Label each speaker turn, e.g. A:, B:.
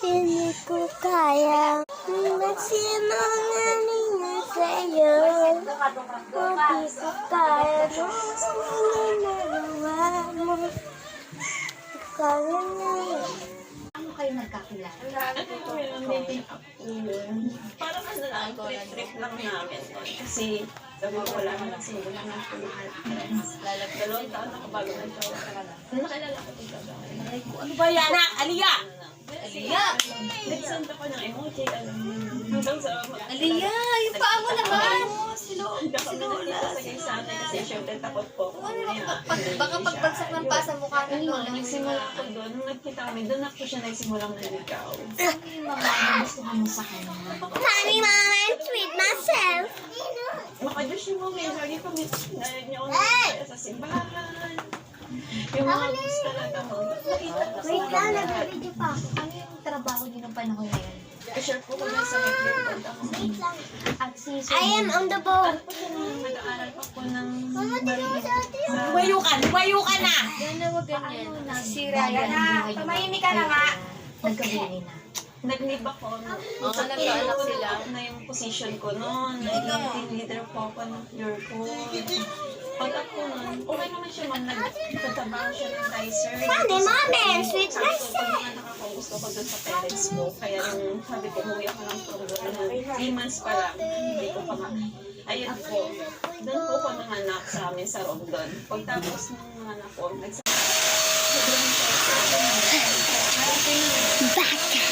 A: Hindi ko kaya magsinungaling na sa'yo. Hindi ko kaya nagawa mo. Kaya na.
B: Ano kayo nagkakilala?
C: Parang ano lang, trip lang namin. Kasi sabi ko wala ka nagsimula ng puluhan. Dalawang taon ako bago nag-jowa ka na. Nakilala ko ito sa
D: Ano ba yan, anak? Aliyah!
B: Aliyah!
C: Nag-send ako ng emoji, alam mo. Hanggang sa
B: Aliyah! Yung paa mo naman!
C: Hindi ako nakikita sa kay Sanay kasi syempre takot po.
B: Baka pagbagsak ng paa sa mukha ng lola.
C: Nagsimula ko doon. Nung nagkita kami, doon ako siya nagsimulang naligaw.
B: Ano yung mga nagustuhan mo sa kanya?
A: Funny moments with myself.
C: Makadiyos yung moment. Lagi kami, dahil niya ako nakikita sa simbahan. Yung mga bus talaga mo.
A: Wait lang, nag-video pa ako.
B: Ano yung trabaho niyo ng panahon na yun?
C: I-share ko ko na sa Metro.
A: Wait lang.
B: At si
A: I am on the boat.
C: Nag-aaral pa po ng
A: Mama, tingnan mo sa atin.
D: Lumayo ka na!
B: Yan na wag ganyan.
A: Ano
B: Nasira yan ang buhay niyo.
D: tumahimik ka na nga.
B: Nagkabili na.
C: Nag-leave ako.
B: nagkaanak sila.
C: Na yung position ko noon. Naging team leader po ako ng Pure Gold. Pag ako nun, okay naman siya man. Nagtatrabaho siya ng Dicer.
A: Funny moments with
C: Sabi ko,
A: myself.
C: pag mga nakakagusto ko dun sa parents mo, kaya yung sabi ko, umuwi ako ng program na 3 months pa lang, hindi ko pa ayun po. Doon po ko nanganak sa amin sa Romdon. Pagtapos ng mga anak ko,
A: Back.